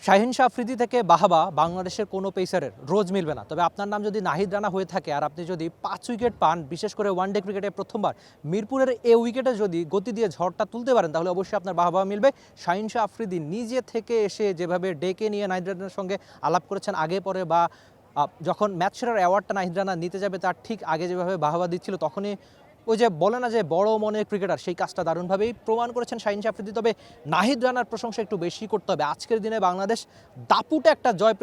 শাহীন শাহ আফ্রিদি থেকে বাহাবা বাংলাদেশের কোনো পেসারের রোজ মিলবে না। তবে আপনার নাম যদি নাহিদ রানা হয়ে থাকে আর আপনি যদি 5 উইকেট পান, বিশেষ করে ওয়ানডে ক্রিকেটে প্রথমবার মিরপুরের এ উইকেটে যদি গতি দিয়ে ঝড়টা তুলতে পারেন, তাহলে অবশ্যই আপনার বাহাবা মিলবে। শাহীন শাহ আফ্রিদি নিজে থেকে এসে যেভাবে ডেকে নিয়ে নাহিদ রানার সঙ্গে আলাপ করেছেন আগে পরে, বা যখন ম্যাচ সেরার অ্যাওয়ার্ডটা নাহিদ রানা নিতে যাবে তার ঠিক আগে যেভাবে বাহাবা দিচ্ছিল, তখনই ওই যে বলে না যে বড় মনের ক্রিকেটার, সেই কাজটা দারুণভাবেই প্রমাণ করেছেন শাহীন শাহ আফ্রিদি। তবে নাহিদ রানার প্রশংসা একটু বেশি করতে হবে। আজকের দিনে বাংলাদেশ দাপুটে একটা জয়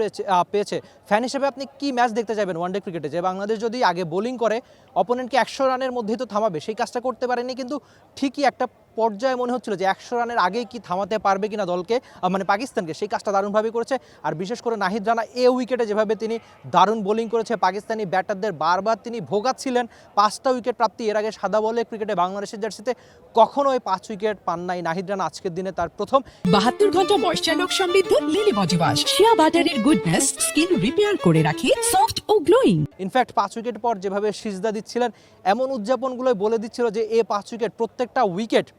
পেয়েছে। ফ্যান হিসেবে আপনি কি ম্যাচ দেখতে চাইবেন ওয়ানডে ক্রিকেটে, যে বাংলাদেশ যদি আগে বোলিং করে অপোনেন্টকে 100 রানের মধ্যেই তো থামাবে, সেই কাজটা করতে পারেনি। কিন্তু ঠিকই একটা পর্যায়ে মনে হচ্ছিল যে 100 রানের আগেই কি থামাতে পারবে কিনা দলকে, মানে পাকিস্তানকে, সেই কাজটা দারুণভাবে করেছে। আর বিশেষ করে নাহিদ রানা এ উইকেটে যেভাবে তিনি দারুণ বোলিং করেছে, পাকিস্তানি ব্যাটারদের বারবার তিনি ভোগাচ্ছিলেন। 5টা উইকেট প্রাপ্তি, এর আগে সাদা বলে ক্রিকেটে বাংলাদেশের জার্সিতে কখনো 5 উইকেট পান নাই নাহিদ রানা। আজকের দিনে তার প্রথম। 72 ঘন্টা ময়েশ্চার লক সমৃদ্ধ লিলি বডি ওয়াশ, শিয়া বাটারের গুডনেস স্কিন রিপেয়ার করে রাখে সফট ও গ্লোয়িং। ইনফ্যাক্ট 5 উইকেট পর যেভাবে সিজদা দিচ্ছিলেন, এমন উদযাপনগুলোই বলে দিচ্ছিল যে এই 5 উইকেট, প্রত্যেকটা উইকেট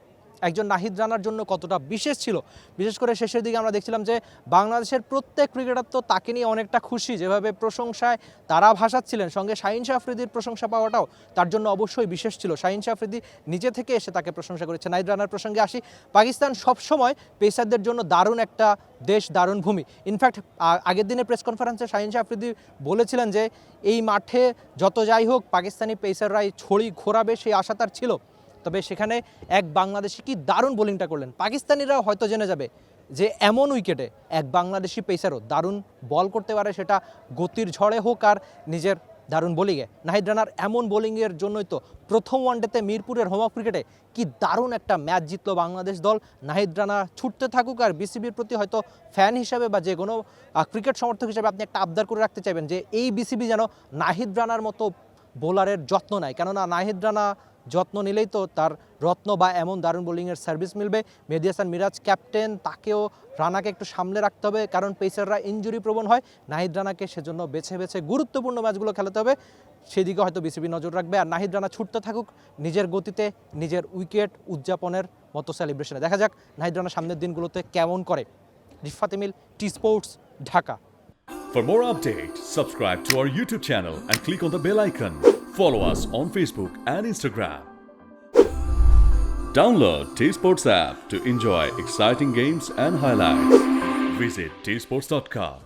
একজন নাহিদ রানার জন্য কতটা বিশেষ ছিল। বিশেষ করে শেষের দিকে আমরা দেখছিলাম যে বাংলাদেশের প্রত্যেক ক্রিকেটার তো তাকে নিয়ে অনেকটা খুশি, যেভাবে প্রশংসায় তারা ভাসাচ্ছিলেন। সঙ্গে শাহীন শাহ আফ্রিদির প্রশংসা পাওয়াটাও তার জন্য অবশ্যই বিশেষ ছিল। শাহীন শাহ আফ্রিদি নিজে থেকে এসে তাকে প্রশংসা করেছে। নাহিদ রানার প্রসঙ্গে আসি। পাকিস্তান সবসময় পেসারদের জন্য দারুণ একটা দেশ, দারুণ ভূমি। ইনফ্যাক্ট আগের দিনের প্রেস কনফারেন্সে শাহীন শাহ আফ্রিদি বলেছিলেন যে এই মাঠে যত যাই হোক পাকিস্তানি পেসাররাই ছড়ি ঘোরাবে, সেই আশা তার ছিল। তবে সেখানে এক বাংলাদেশি কি দারুণ বোলিংটা করলেন। পাকিস্তানিরাও হয়তো জেনে যাবে যে এমন উইকেটে এক বাংলাদেশি পেসারও দারুণ বল করতে পারে, সেটা গতির ঝড়ে হোক আর নিজের দারুণ বোলিংয়ে। নাহিদ রানার এমন বোলিংয়ের জন্যই তো প্রথম ওয়ানডেতে মিরপুরের হোম অফ ক্রিকেটে কি দারুণ একটা ম্যাচ জিতলো বাংলাদেশ দল। নাহিদ রানা ছুটতে থাকুক। আর বিসিবির প্রতি হয়তো ফ্যান হিসাবে বা যে কোনো ক্রিকেট সমর্থক হিসাবে আপনি একটা আবদার করে রাখতে চাইবেন যে এই বিসিবি যেন নাহিদ রানার মতো বোলারের যত্ন নেয়। কেননা নাহিদ রানা যত্ন নিলেই তো তার রত্ন বা এমন দারুণ বোলিংয়ের সার্ভিস মিলবে। মেহেদী হাসান মিরাজ ক্যাপ্টেন, তাকেও রানাকে একটু সামলে রাখতে হবে, কারণ পেসাররা ইনজুরি প্রবণ হয়। নাহিদ রানাকে সেজন্য বেছে বেছে গুরুত্বপূর্ণ ম্যাচগুলো খেলাতে হবে, সেদিকে হয়তো বিসিবি নজর রাখবে। আর নাহিদ রানা ছুটতে থাকুক নিজের গতিতে, নিজের উইকেট উদযাপনের মতো সেলিব্রেশনে। দেখা যাক নাহিদ রানা সামনের দিনগুলোতে কেমন করে। Rifat Emil, T sports, Dhaka. For more updates, subscribe to our YouTube channel and click on the bell icon. Follow us on Facebook and Instagram. Download T-Sports app to enjoy exciting games and highlights. Visit tsports.com.